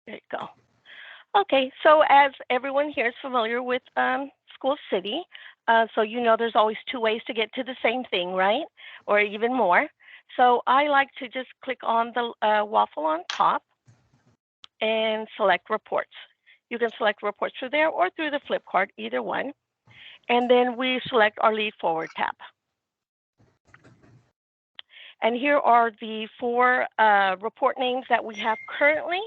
There you go. Okay, so as everyone here is familiar with School City, so you know there's always two ways to get to the same thing, right? Or even more. So I like to just click on the waffle on top and select reports. You can select reports through there or through the flip card, either one. And then we select our lead forward tab. And here are the four report names that we have currently.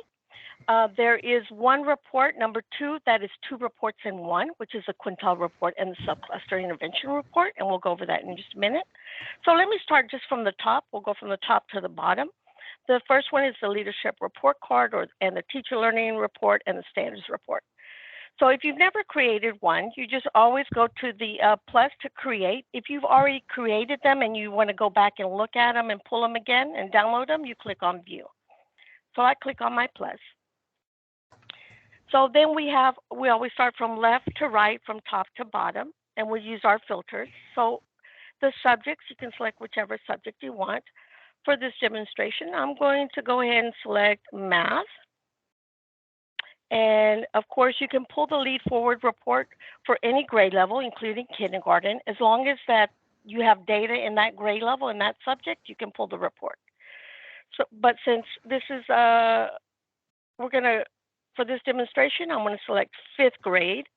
There is one report, number 2, that is 2 reports in one, which is a quintile report and the subcluster intervention report, and we'll go over that in just a minute. So let me start just from the top. We'll go from the top to the bottom. The first one is the leadership report card and the teacher learning report and the standards report. So if you've never created one, you just always go to the plus to create. If you've already created them and you want to go back and look at them and pull them again and download them, you click on view. So I click on my plus. So then we always start from left to right, from top to bottom, and we use our filters. So the subjects, you can select whichever subject you want. For this demonstration, I'm going to go ahead and select math. And of course, you can pull the lead forward report for any grade level, including kindergarten. As long as that you have data in that grade level in that subject, you can pull the report. So, but since this is, for this demonstration, I'm going to select 5th grade.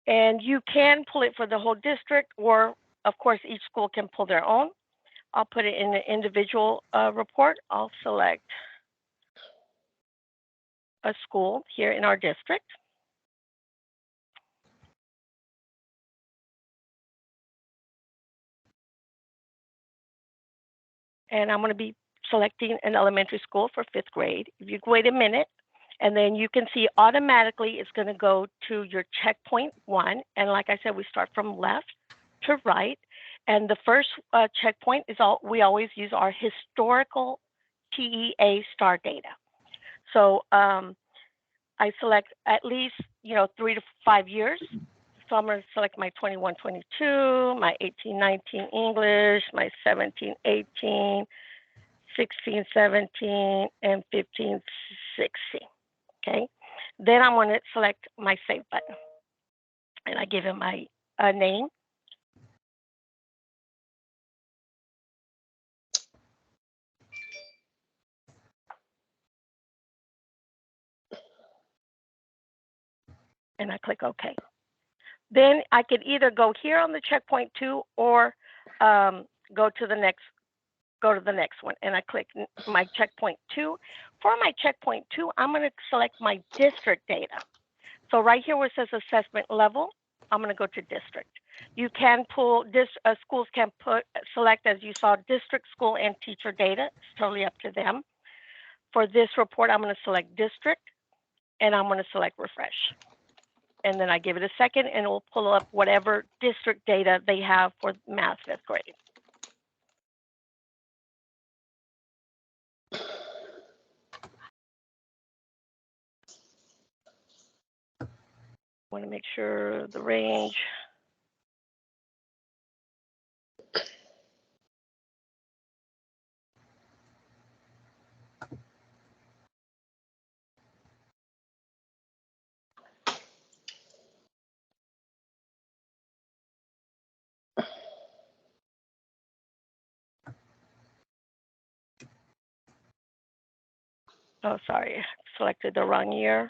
And you can pull it for the whole district, or of course, each school can pull their own. I'll put it in an individual report. I'll select a school here in our district. And I'm going to be selecting an elementary school for 5th grade. If you wait a minute, and then you can see automatically it's going to go to your checkpoint 1. And like I said, we start from left to right. And the first checkpoint is we always use our historical TEA star data. So I select at least 3 to 5 years. So I'm going to select my 21-22, my 18-19 English, my 17-18, 16-17, and 15-16. Okay. Then I'm going to select my save button, and I give it my name. And I click OK. Then I could either go here on the checkpoint 2 or go to the next one, and I click my checkpoint 2. For my checkpoint 2, I'm going to select my district data. So right here where it says assessment level, I'm going to go to district. You can pull schools can select, as you saw, district, school, and teacher data. It's totally up to them. For this report, I'm going to select district, and I'm going to select refresh. And then I give it a second, and it will pull up whatever district data they have for math 5th grade. Want to make sure the range. Oh, sorry, selected the wrong year.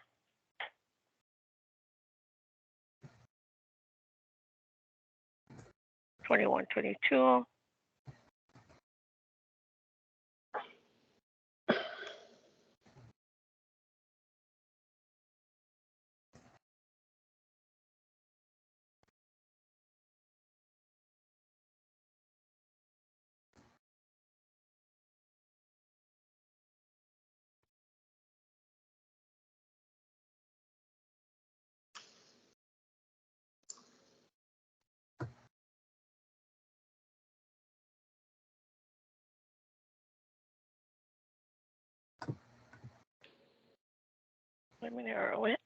(21-22). Let me narrow it.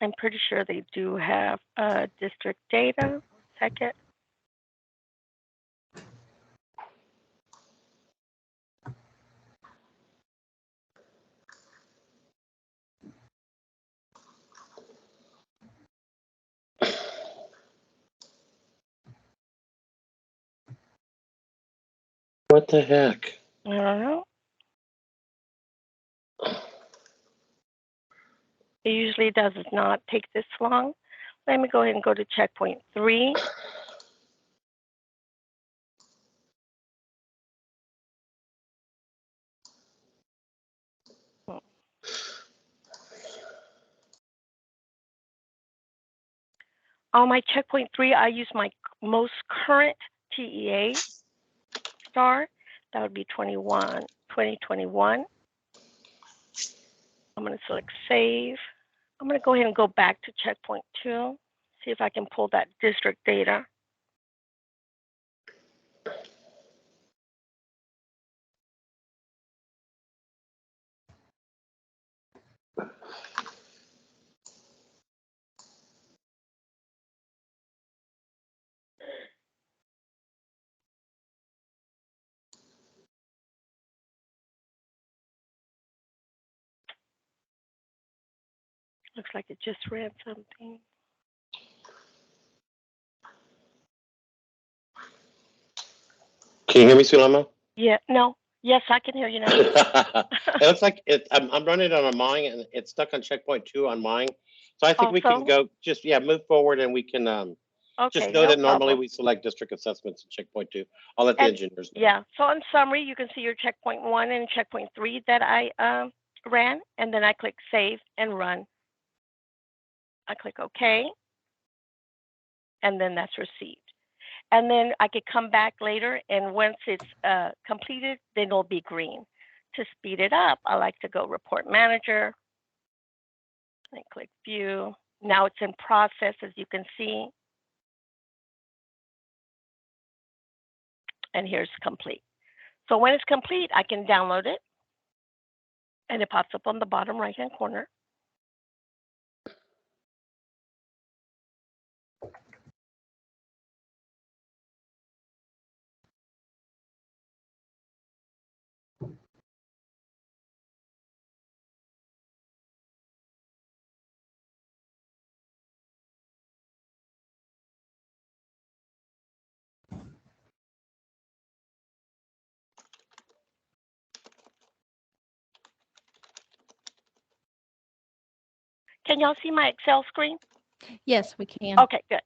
I'm pretty sure they do have district data. 1 second. What the heck? I don't know. It usually does not take this long. Let me go ahead and go to checkpoint 3. On my checkpoint 3, I use my most current TEA star. That would be 2021. I'm going to select save. I'm going to go ahead and go back to checkpoint 2, see if I can pull that district data. Looks like it just ran something. Can you hear me, Sulema? Yeah, no. Yes, I can hear you now. It looks like I'm running it on mine, and it's stuck on checkpoint 2 on mine. So I think we can go move forward, and we can just know that normally we select district assessments in checkpoint 2. I'll let the engineers know. Yeah. So in summary, you can see your checkpoint 1 and checkpoint 3 that I ran, and then I click save and run. I click OK, and then that's received. And then I could come back later, and once it's completed, then it'll be green. To speed it up, I like to go report manager and click view. Now it's in process, as you can see. And here's complete. So when it's complete, I can download it, and it pops up on the bottom right-hand corner. Can y'all see my Excel screen? Yes, we can. Okay, good.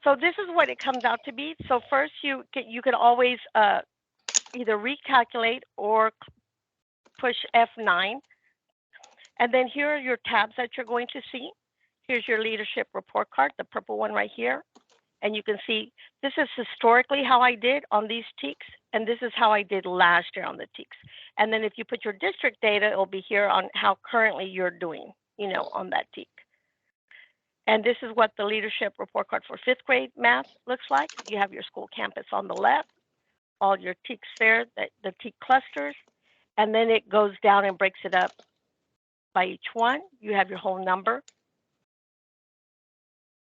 So this is what it comes out to be. So first, you can always either recalculate or push F9. And then here are your tabs that you're going to see. Here's your leadership report card, the purple one right here. And you can see this is historically how I did on these TEKs, and this is how I did last year on the TEKs. And then if you put your district data, it'll be here on how currently you're doing, on that TEK. And this is what the leadership report card for 5th grade math looks like. You have your school campus on the left, all your TEKs there, the TEK clusters, and then it goes down and breaks it up by each one. You have your whole number,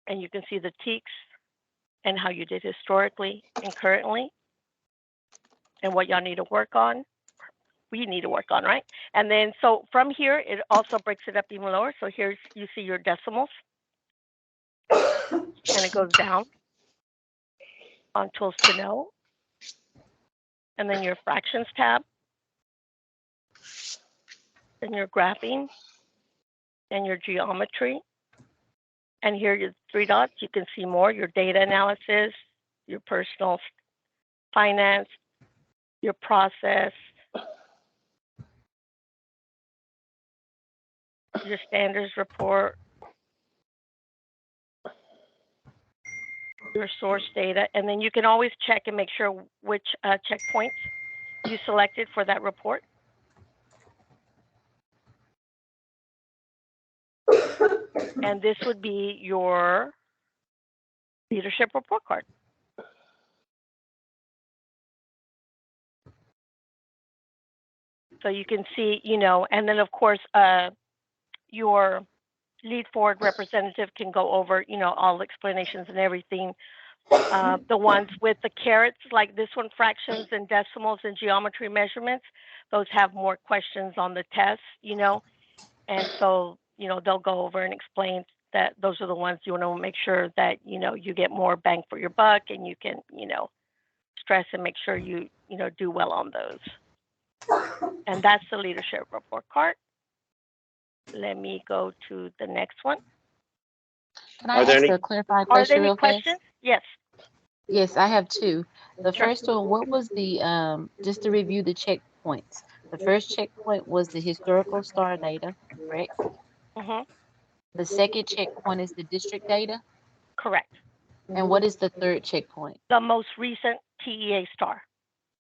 and you can see the TEKs and how you did historically and currently, and what y'all need to work on. We need to work on, right? And then, so from here, it also breaks it up even lower. So here's, you see your decimals, and it goes down on tools to know. And then your fractions tab, then your graphing, and your geometry. And here are your 3 dots. You can see more, your data analysis, your personal finance, your process, your standards report, your source data, and then you can always check and make sure which checkpoints you selected for that report. And this would be your leadership report card. So you can see, and then of course, your lead4ward representative can go over, all explanations and everything. The ones with the carets, like this one, fractions and decimals and geometry measurements, those have more questions on the test, and so, they'll go over and explain that those are the ones you want to make sure that, you get more bang for your buck, and you can, stress and make sure you, do well on those. And that's the leadership report card. Let me go to the next one. Can I ask a clarifying question? Are there any real questions? fast? Yes. Yes, I have two. The Sure. first one, what was the just to review the checkpoints? The first checkpoint was the historical star data, correct? Mm-hmm. The second checkpoint is the district data. Correct. And what is the third checkpoint? The most recent TEA star.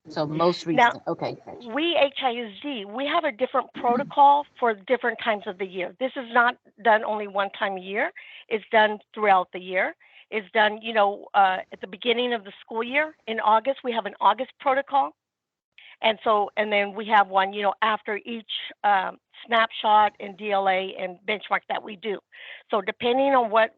So most Now, recent. Okay. Gotcha. we HISD, we have a different protocol for different times of the year. This is not done only one time a year. It's done throughout the year. It's done, at the beginning of the school year. In August, we have an August protocol. And then we have one, after each snapshot and DLA and benchmark that we do. So depending on what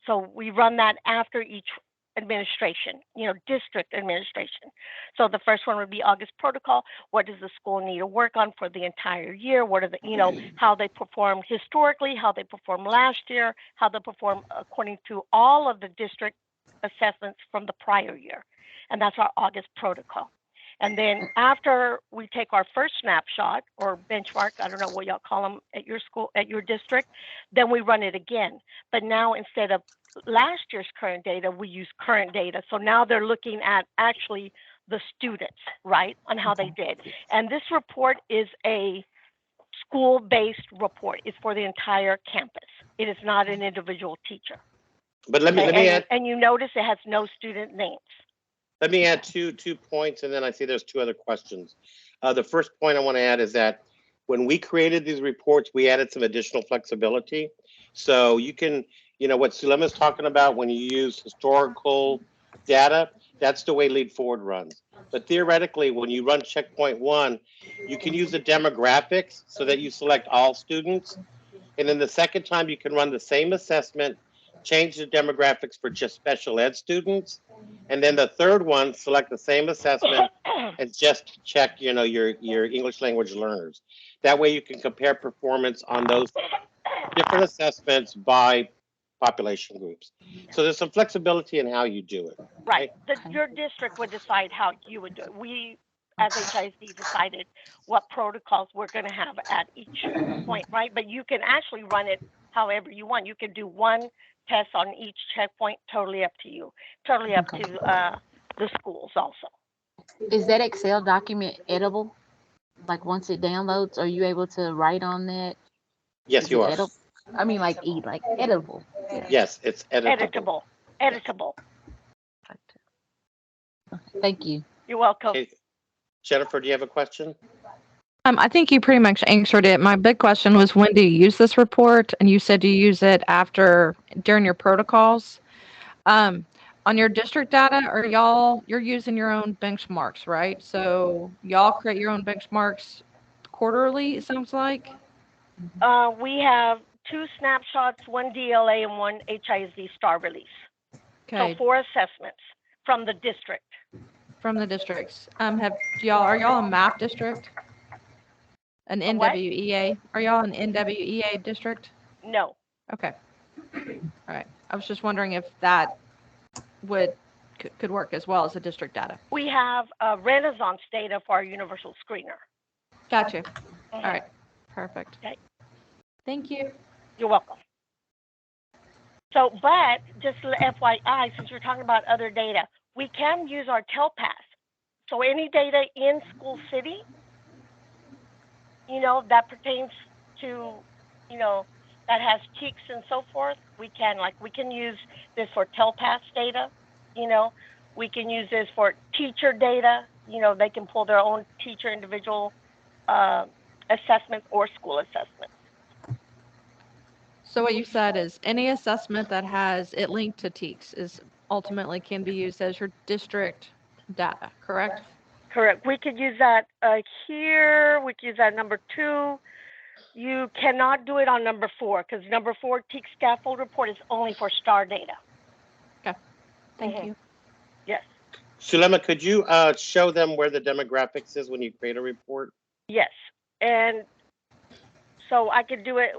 so we run that after each administration, district administration. So the first one would be August protocol. What does the school need to work on for the entire year? What are the, how they performed historically, how they performed last year, how they perform according to all of the district assessments from the prior year. And that's our August protocol. And then after we take our first snapshot or benchmark, I don't know what y'all call them at your school, at your district, then we run it again. But now instead of last year's current data, we use current data. So now they're looking at actually the students, right, on how they did. And this report is a school-based report. It's for the entire campus. It is not an individual teacher. But let me add. And you notice it has no student names. Let me add two points, and then I see there's two other questions. The first point I want to add is that when we created these reports, we added some additional flexibility. So you can, what Sulema's talking about when you use historical data, that's the way lead4ward runs. But theoretically, when you run checkpoint 1, you can use the demographics so that you select all students. And then the second time you can run the same assessment, change the demographics for just special ed students. And then the third one, select the same assessment and just check, your English language learners. That way you can compare performance on those different assessments by population groups. So there's some flexibility in how you do it. Right. Your district would decide how you would do it. We, as HISD, decided what protocols we're going to have at each point, right? But you can actually run it however you want. You can do one test on each checkpoint, totally up to you, totally up to the schools also. Is that Excel document editable? Like once it downloads, are you able to write on that? Yes, you are. I mean, like editable. Yes, it's editable. Editable. Thank you. You're welcome. Okay. Jennifer, do you have a question? I think you pretty much answered it. My big question was, when do you use this report? And you said you use it during your protocols. On your district data, you're using your own benchmarks, right? So y'all create your own benchmarks quarterly, it sounds like? We have 2 snapshots, 1 DLA and 1 HISD star release. Okay. So 4 assessments from the district. From the districts. Are y'all a MAP district? An NWEA? Are y'all an NWEA district? No. Okay. All right. I was just wondering if that could work as well as a district data. We have Renaissance data for our universal screener. Gotcha. All right. Perfect. Okay. Thank you. You're welcome. So, but just FYI, since we're talking about other data, we can use our TELPAS. So any data in School City, that pertains to, that has cheeks and so forth, we can use this for TELPAS data, we can use this for teacher data, they can pull their own teacher individual assessments or school assessments. So what you said is any assessment that has it linked to TEKS is ultimately can be used as your district data, correct? Correct. We could use that here. We could use that number 2. You cannot do it on number 4 because number 4 TEAC scaffold report is only for STAR data. Okay. Thank you. Yes. Sulema, could you show them where the demographics is when you create a report? Yes. And so I could do it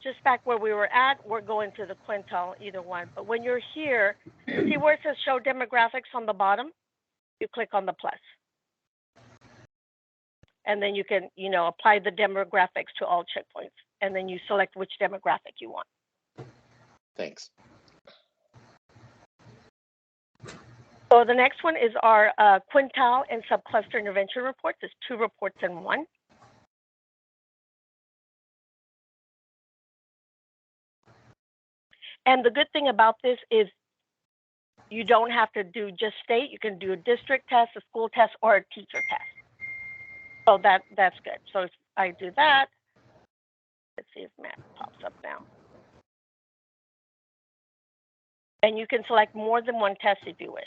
just back where we were at. We're going to the quintile, either one. But when you're here, see where it says show demographics on the bottom? You click on the plus. And then you can, apply the demographics to all checkpoints. And then you select which demographic you want. Thanks. So the next one is our quintile and subcluster intervention report. There's 2 reports in one. And the good thing about this is you don't have to do just state. You can do a district test, a school test, or a teacher test. So that's good. So if I do that, let's see if map pops up now. And you can select more than one test if you wish.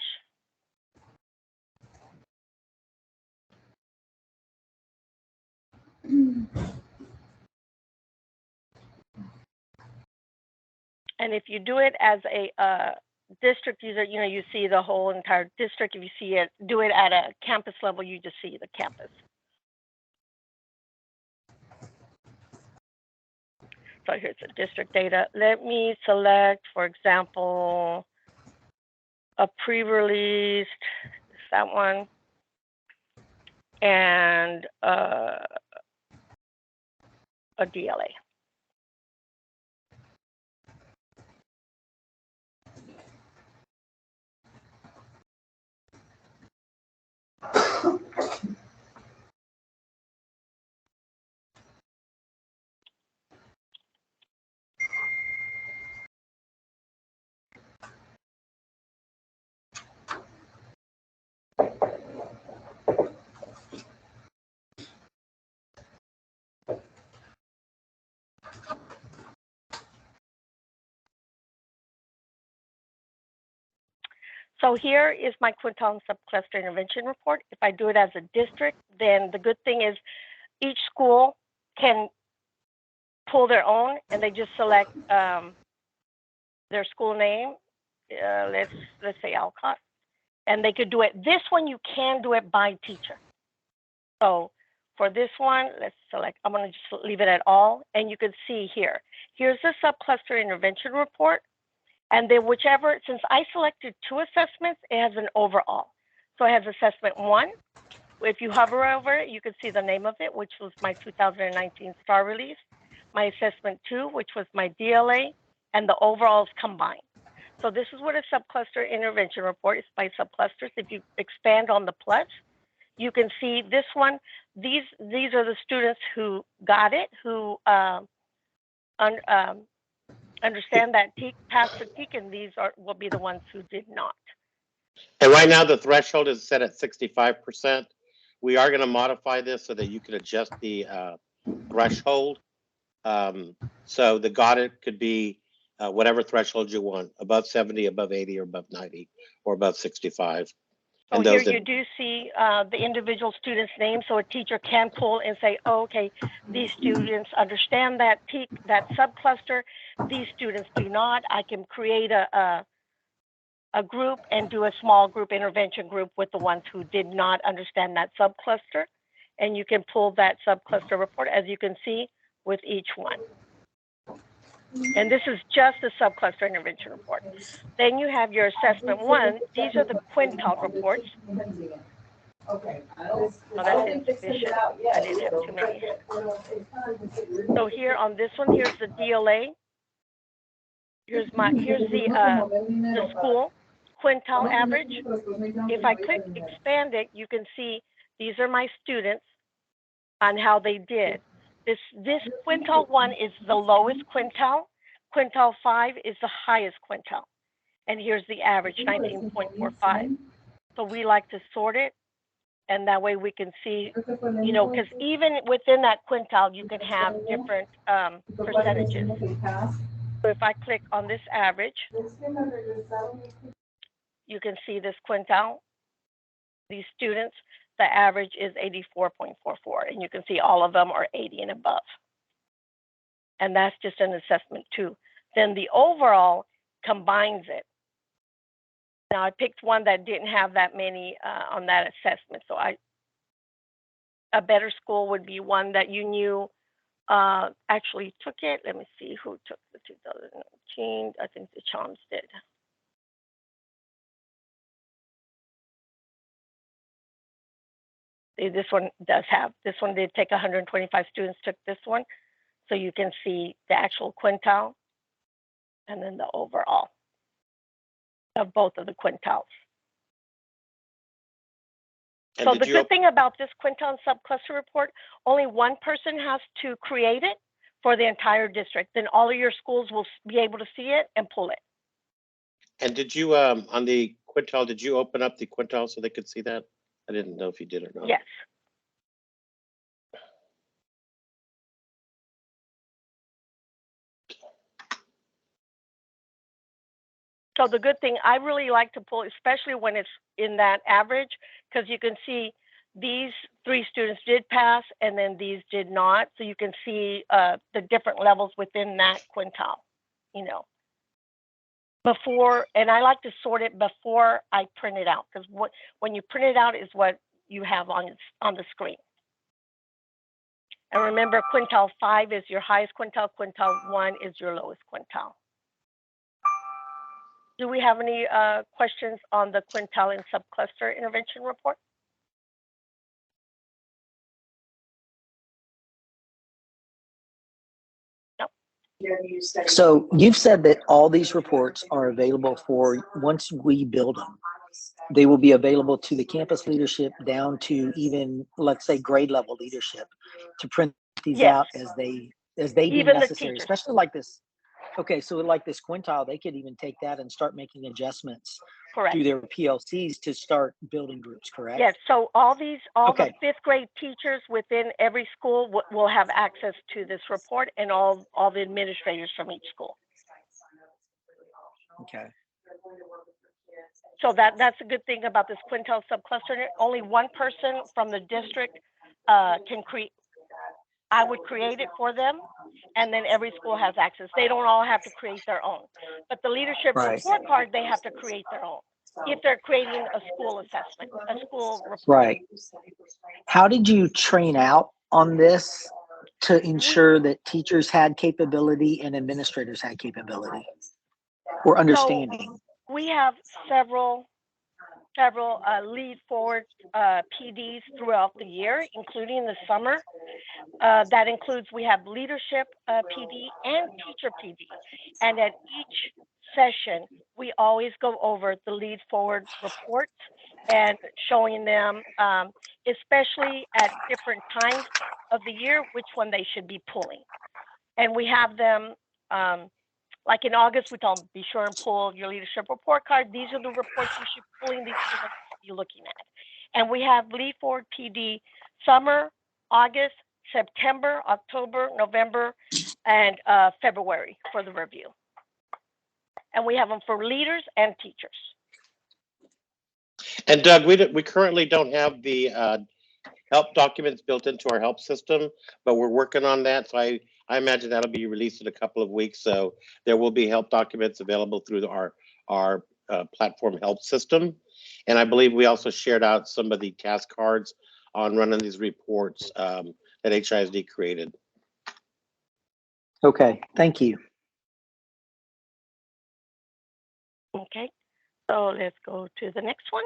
And if you do it as a district user, you see the whole entire district. If you see it, do it at a campus level, you just see the campus. So here's the district data. Let me select, for example, a pre-released, that one, and a DLA. So here is my quintile and subcluster intervention report. If I do it as a district, then the good thing is each school can pull their own, and they just select their school name. Let's say Alcott, and they could do it. This one you can do it by teacher. So for this one, let's select. I'm going to just leave it at all, and you can see here. Here's the subcluster intervention report. And then whichever, since I selected 2 assessments, it has an overall. So it has assessment 1. If you hover over it, you can see the name of it, which was my 2019 STAR release. My assessment 2, which was my DLA, and the overalls combined. So this is what a subcluster intervention report is by subclusters. If you expand on the plus, you can see this one. These are the students who got it, who understand that TEAC, passed the TEAC, and these will be the ones who did not. And right now the threshold is set at 65%. We are going to modify this so that you can adjust the threshold. So the got it could be whatever threshold you want, above 70, above 80, or above 90, or above 65. So here you do see the individual student's name, so a teacher can pull and say, oh, okay, these students understand that TEAC, that subcluster. These students do not. I can create a group and do a small group intervention group with the ones who did not understand that subcluster. And you can pull that subcluster report, as you can see, with each one. And this is just the subcluster intervention report. Then you have your assessment 1. These are the quintile reports. Okay. Oh, that's insufficient. I didn't have too many. So here on this one, here's the DLA. Here's the school quintile average. If I click expand it, you can see these are my students on how they did. This quintile 1 is the lowest quintile. Quintile 5 is the highest quintile. And here's the average, 19.45. So we like to sort it, and that way we can see, because even within that quintile, you can have different percentages. So if I click on this average, you can see this quintile. These students, the average is 84.44, and you can see all of them are 80 and above. and that's just an assessment too. Then the overall combines it. Now I picked one that didn't have that many on that assessment. So a better school would be one that you knew actually took it. Let me see who took the 2019. I think the Chums did. See, this one does have, this one did take 125 students took this one. So you can see the actual quintile and then the overall of both of the quintiles. And so the good thing about this quintile and subcluster report, only one person has to create it for the entire district. Then all of your schools will be able to see it and pull it. And did you, on the quintile, did you open up the quintile so they could see that? I didn't know if you did or not. Yes. So the good thing, I really like to pull, especially when it's in that average, because you can see these 3 students did pass and then these did not. So you can see the different levels within that quintile, you know. Before, and I like to sort it before I print it out, because when you print it out is what you have on the screen. And remember, quintile 5 is your highest quintile, quintile 1 is your lowest quintile. Do we have any questions on the quintile and subcluster intervention report? No. So you've said that all these reports are available for, once we build them, they will be available to the campus leadership down to even, let's say, grade level leadership to print these out as they deem necessary, especially like this. Okay, so like this quintile, they could even take that and start making adjustments through their PLCs to start building groups, correct? Yes, so all the 5th grade teachers within every school will have access to this report, and all the administrators from each school. Okay. So that's a good thing about this quintile subcluster. Only one person from the district can create. I would create it for them, and then every school has access. They don't all have to create their own. But the leadership report card, they have to create their own if they're creating a school assessment, a school report. Right. How did you train out on this to ensure that teachers had capability and administrators had capability or understanding? So we have several lead4ward PDs throughout the year, including the summer. That includes, we have leadership PD and teacher PD. And at each session, we always go over the lead4ward report and showing them, especially at different times of the year, which one they should be pulling. And we have them, like in August, we tell them, be sure and pull your leadership report card. These are the reports you should be pulling. These are the ones you should be looking at. And we have lead4ward PD summer, August, September, October, November, and February for the review. And we have them for leaders and teachers. And Doug, we currently don't have the help documents built into our help system, but we're working on that. So I imagine that'll be released in a couple of weeks. So there will be help documents available through our platform help system. And I believe we also shared out some of the task cards on running these reports that HISD created. Okay, thank you. Okay, so let's go to the next one.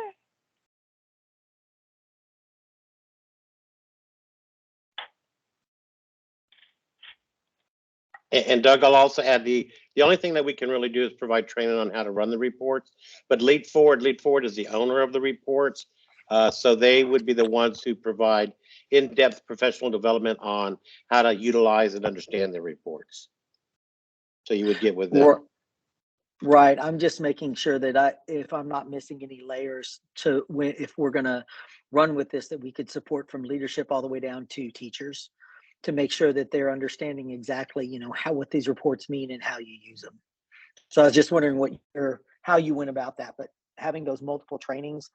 And Doug, I'll also add the only thing that we can really do is provide training on how to run the reports. But lead4ward is the owner of the reports. So they would be the ones who provide in-depth professional development on how to utilize and understand the reports. So you would get with them. Right. I'm just making sure that if I'm not missing any layers to if we're going to run with this, that we could support from leadership all the way down to teachers to make sure that they're understanding exactly, what these reports mean and how you use them. So I was just wondering how you went about that, but having those multiple trainings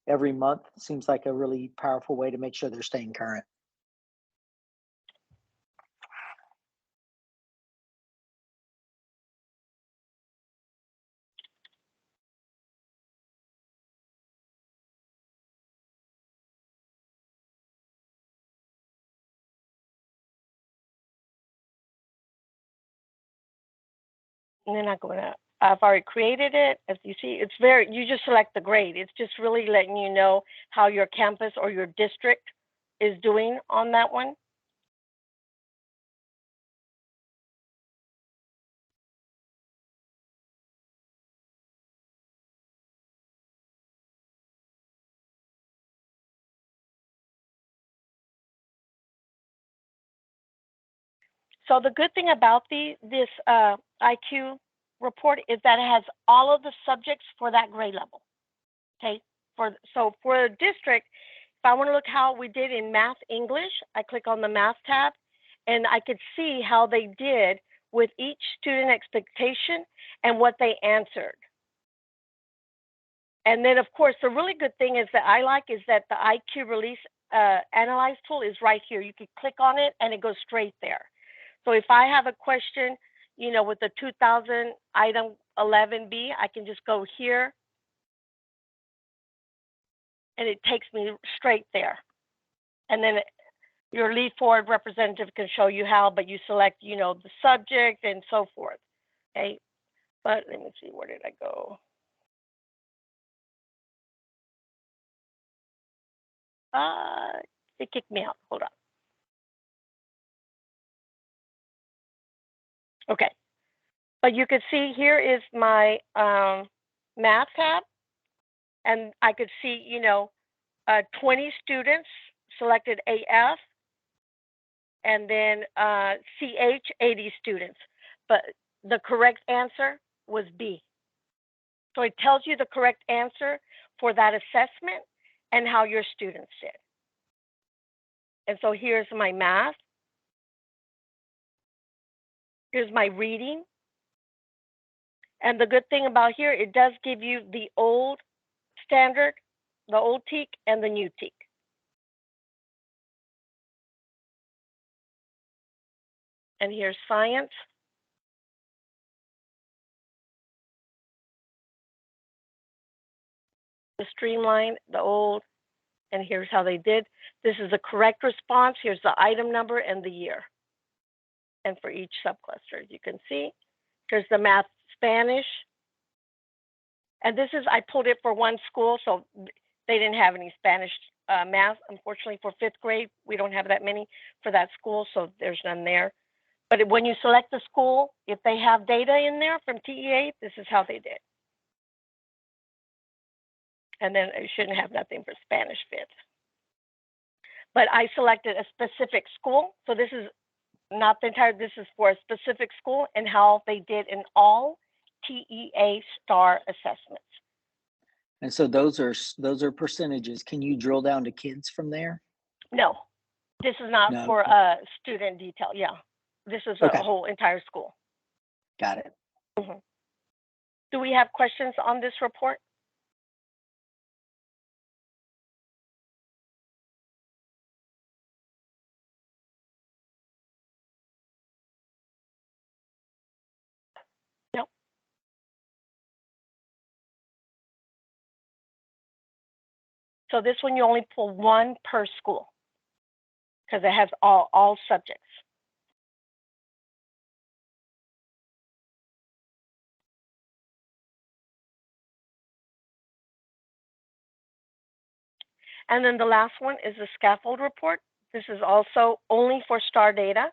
every month seems like a really powerful way to make sure they're staying current. and then I'm going to, I've already created it. As you see, it's you just select the grade. It's just really letting you know how your campus or your district is doing on that one. So the good thing about this IQ report is that it has all of the subjects for that grade level. Okay, so for a district, if I want to look how we did in math English, I click on the math tab, and I could see how they did with each student expectation and what they answered. And then, of course, the really good thing is that I like is that the IQ release analyze tool is right here. You can click on it, and it goes straight there. So if I have a question, you know, with the 2000 item 11B, I can just go here, and it takes me straight there. And then your lead4ward representative can show you how, but you select, you know, the subject and so forth. Okay, but let me see, where did I go? It kicked me out. Hold on. Okay, but you could see here is my math tab, and I could see, you know, 20 students selected AF, and then CH 80 students, but the correct answer was B. So it tells you the correct answer for that assessment and how your students did. And so here's my math. Here's my reading. And the good thing about here, it does give you the old standard, the old TEK, and the new TEK. And here's science. The streamline, the old, and here's how they did. This is the correct response. Here's the item number and the year. And for each subcluster, you can see, here's the math Spanish. And this is, I pulled it for one school, so they didn't have any Spanish math. Unfortunately, for 5th grade, we don't have that many for that school, so there's none there. But when you select the school, if they have data in there from TEA, this is how they did. And then it shouldn't have nothing for Spanish 5th. But I selected a specific school, so this is not the entire, this is for a specific school and how they did in all TEA STAR assessments. And so those are percentages. Can you drill down to kids from there? No, this is not for student detail. Yeah, this is a whole entire school. Got it. Mm-hmm. Do we have questions on this report? No. So this one, you only pull one per school because it has all subjects. And then the last one is the scaffold report. This is also only for STAR data.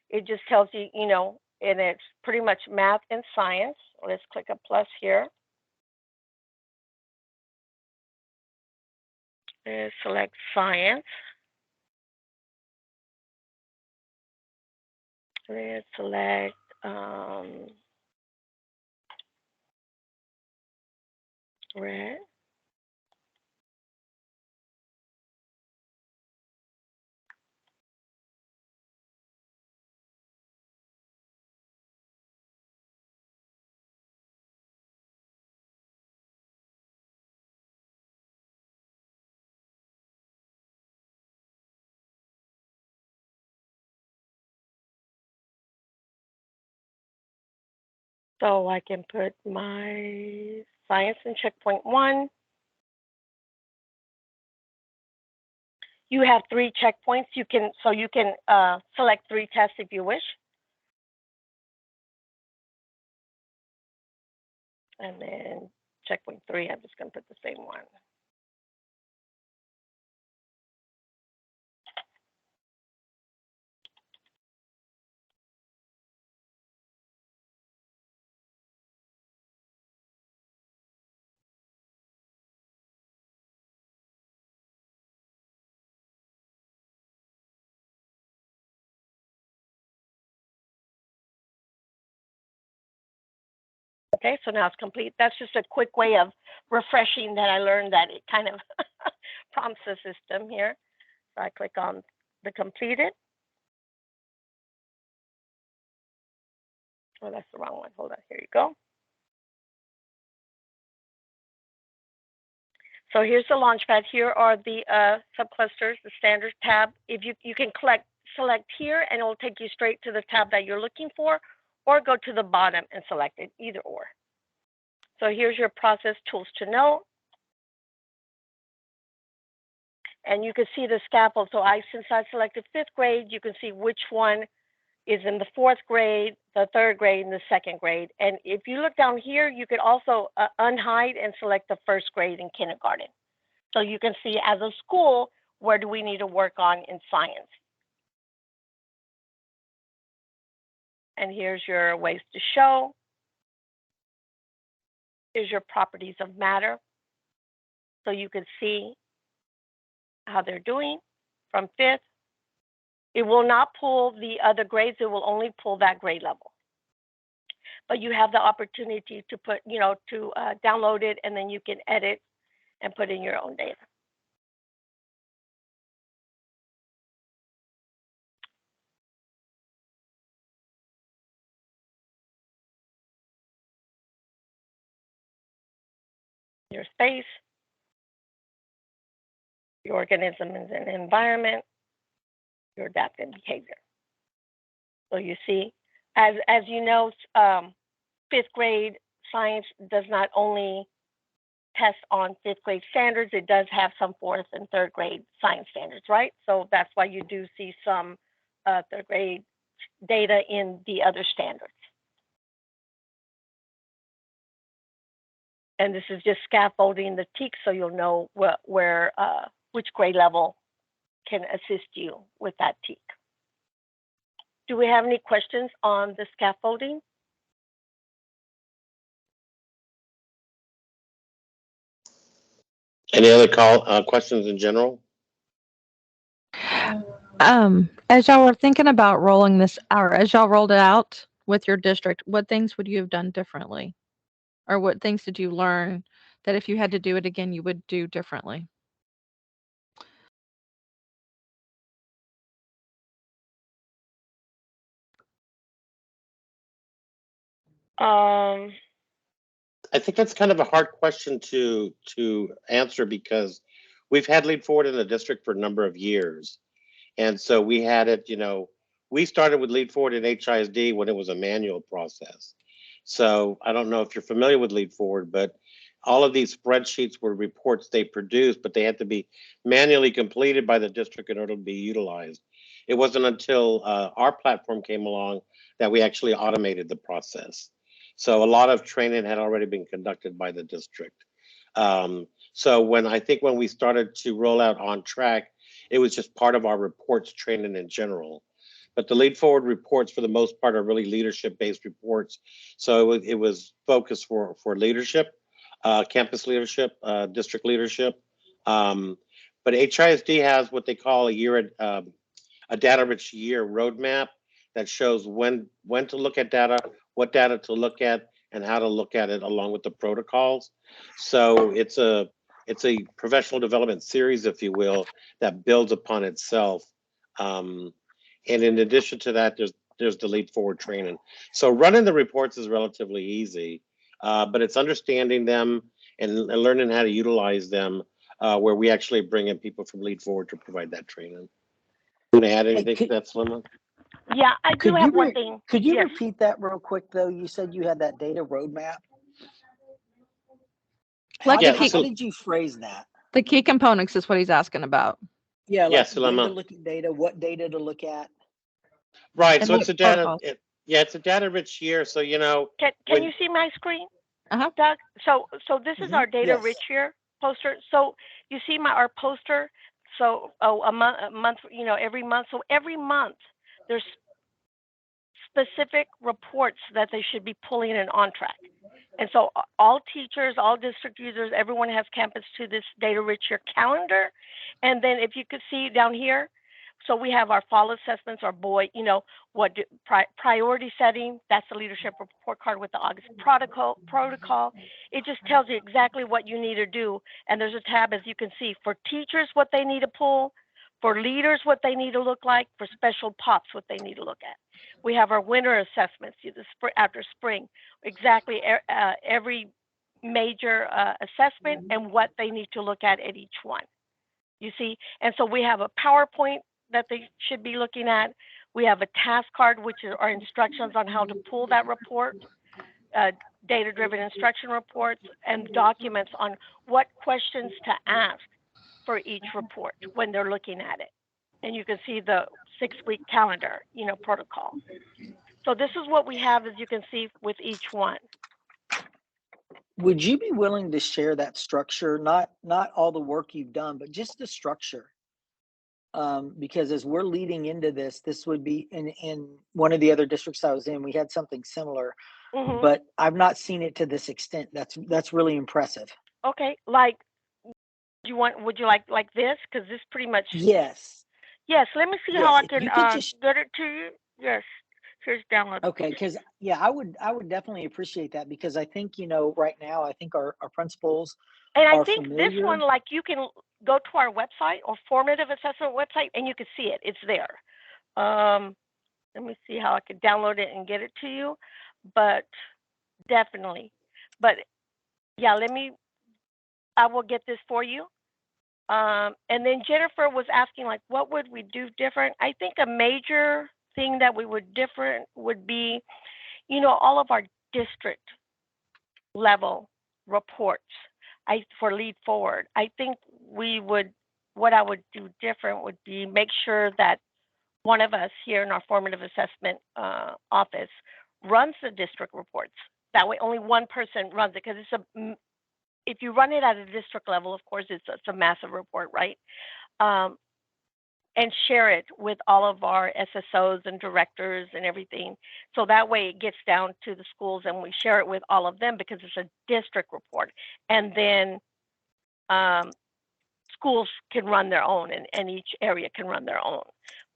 It just tells you, you know, and it's pretty much math and science. Let's click a plus here. Let's select science. Let's select red. So I can put my science in checkpoint 1. You have 3 checkpoints. You can select 3 tests if you wish. And then checkpoint 3, I'm just going to put the same one. Okay, so now it's complete. That's just a quick way of refreshing that I learned that it kind of prompts the system here. So I click on the completed. Oh, that's the wrong one. Hold on, here you go. So here's the Launchpad. Here are the subclusters, the standards tab. If you can select here, and it will take you straight to the tab that you're looking for, or go to the bottom and select it, either or. So here's your process tools to know. And you can see the scaffold. So since I selected 5th grade, you can see which one is in the 4th grade, the 3rd grade, and the 2nd grade. And if you look down here, you could also unhide and select the 1st grade and kindergarten. So you can see as a school, where do we need to work on in science? And here's your ways to show. Here's your properties of matter. So you can see how they're doing from 5th. It will not pull the other grades. It will only pull that grade level. But you have the opportunity to put, to download it, and then you can edit and put in your own data. Your space, your organisms and environment, your adaptive behavior. So you see, as you know, 5th grade science does not only test on 5th grade standards, it does have some 4th and 3rd grade science standards, right? So that's why you do see some 3rd grade data in the other standards. And this is just scaffolding the TEAC, so you'll know which grade level can assist you with that TEAC. Do we have any questions on the scaffolding? Any other questions in general? As y'all were thinking about rolling this, or as y'all rolled it out with your district, what things would you have done differently? Or what things did you learn that if you had to do it again, you would do differently? I think that's kind of a hard question to answer, because we've had lead4ward in the district for a number of years. And so we had it, we started with lead4ward in HISD when it was a manual process. So I don't know if you're familiar with lead4ward, but all of these spreadsheets were reports they produced, but they had to be manually completed by the district in order to be utilized. It wasn't until our platform came along that we actually automated the process. So a lot of training had already been conducted by the district. So when we started to roll out On Track, it was just part of our reports training in general. But the lead4ward reports, for the most part, are really leadership-based reports. So it was focused for leadership, campus leadership, district leadership. But HISD has what they call a data-rich year roadmap that shows when to look at data, what data to look at, and how to look at it along with the protocols. So it's a professional development series, if you will, that builds upon itself. And in addition to that, there's the lead4ward training. So running the reports is relatively easy, but it's understanding them and learning how to utilize them, where we actually bring in people from lead4ward to provide that training. Want to add anything to that, Slimma? Yeah, I do have one thing. Could you repeat that real quick, though? You said you had that data roadmap. How did you phrase that? The key components is what he's asking about. Yeah, like when to look at data, what data to look at. Right. So it's a data. It's a data-rich year. So Can you see my screen? Doug, so this is our data rich here poster. So you see our poster. So a month, every month. So every month there's specific reports that they should be pulling in on track. And so all teachers, all district users, everyone has campus to this data rich year calendar. And then if you could see down here, so we have our fall assessments, our priority setting. That's the leadership report card with the August protocol. It just tells you exactly what you need to do. And there's a tab, as you can see, for teachers, what they need to pull, for leaders, what they need to look like, for special pops, what they need to look at. We have our winter assessments after spring, exactly every major assessment and what they need to look at each one. You see, and so we have a PowerPoint that they should be looking at. We have a task card, which are instructions on how to pull that report, data-driven instruction reports, and documents on what questions to ask for each report when they're looking at it. And you can see the 6-week calendar, protocol. So this is what we have, as you can see, with each one. Would you be willing to share that structure? Not all the work you've done, but just the structure. Because as we're leading into this would be in one of the other districts I was in, we had something similar, but I've not seen it to this extent. That's really impressive. Okay, like would you like this? Because this pretty much. Yes. Let me see how I can get it to you. Yes. Here's download. Okay, because I would definitely appreciate that, because I think right now I think our principals and I are think familiar. This one, like, you can go to our website or formative assessment website and you can see it. It's there. Let me see how I can download it and get it to you. But definitely. But yeah, I will get this for you. And then Jennifer was asking, like, what would we do different? I think a major thing that we would different would be, all of our district level reports for lead4ward. I think what I would do different would be make sure that one of us here in our formative assessment office runs the district reports. That way only one person runs it, because if you run it at a district level, of course, it's a massive report, right? And share it with all of our SSOs and directors and everything. So that way it gets down to the schools and we share it with all of them, because it's a district report. And then schools can run their own, and each area can run their own.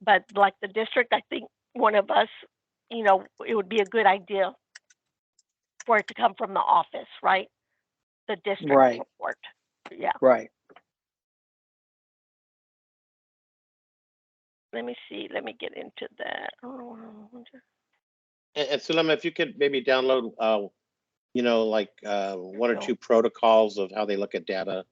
But like the district, I think one of us, it would be a good idea for it to come from the office, right? The district report. Yeah. Right. Let me see. Let me get into that. And Sulema, if you could maybe download, one or two protocols of how they look at data,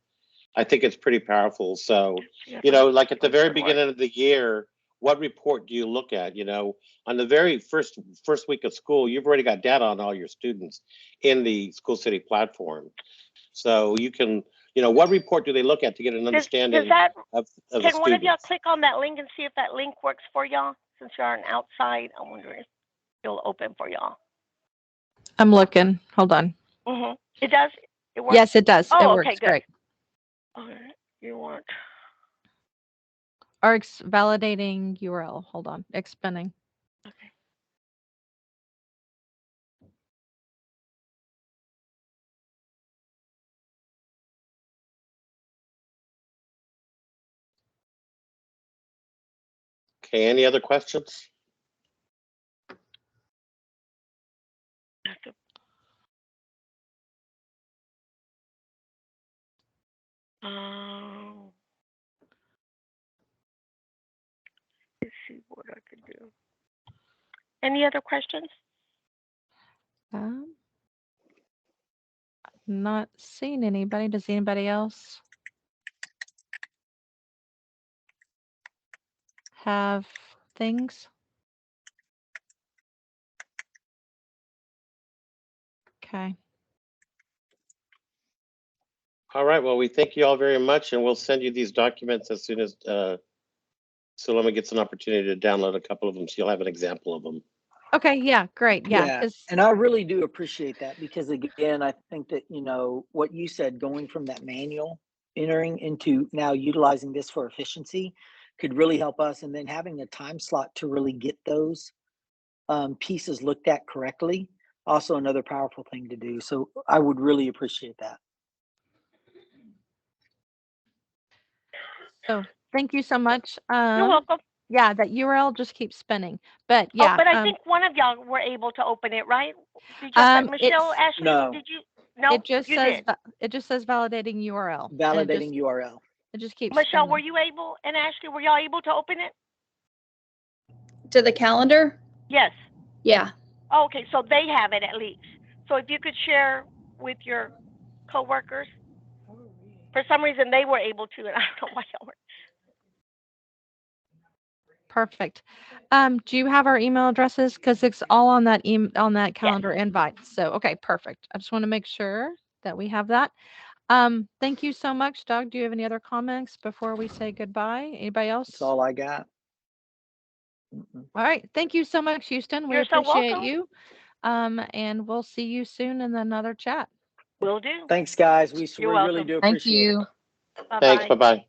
I think it's pretty powerful. So, like at the very beginning of the year, what report do you look at? On the very first week of school, you've already got data on all your students in the School City platform. So you can, what report do they look at to get an understanding of the Can one of y'all students? click on that link and see if that link works for y'all? Since you're on outside, I'm wondering if it'll open for y'all. I'm looking. Hold on. It does? It works? Yes, it does. Oh, it works. Okay, good. Great. Okay, you want. RX validating URL. Hold on. Expanding. Okay. Okay, any other questions? Let's see what I could do. Any other questions? Not seeing anybody. Does anybody else have things? Okay. All right. Well, we thank you all very much, and we'll send you these documents as soon as Sulema gets an opportunity to download a couple of them, so you'll have an example of them. Okay, yeah, great. Yeah, and I really do appreciate that because again, I think that, you know, what you said, going from that manual entering into now utilizing this for efficiency could really help us. And then having a time slot to really get those pieces looked at correctly, also another powerful thing to do. So I would really appreciate that. So thank you so much. You're welcome. Yeah, that URL just keeps spinning. But yeah. Oh, but I think one of y'all were able to open it, right? Did you, Michelle, Ashley? No. Did you? No, it just says validating URL. Validating URL. It just keeps Michelle, spinning. were you able, and Ashley, were y'all able to open it? To the calendar? Yes. Yeah. Oh, okay, so they have it at least. So if you could share with your coworkers. For some reason, they were able to, and I don't know why y'all were. Perfect. Do you have our email addresses? Because it's all on that calendar invite. So okay, perfect. I just want to make sure that we have that. Thank you so much, Doug. Do you have any other comments before we say goodbye? Anybody else? That's all I got. All right. Thank you so much, Houston. We appreciate you. And we'll see you soon in another chat. Will do. Thanks, guys. We You're really welcome. do Thank appreciate it. you. Thanks. Bye-bye.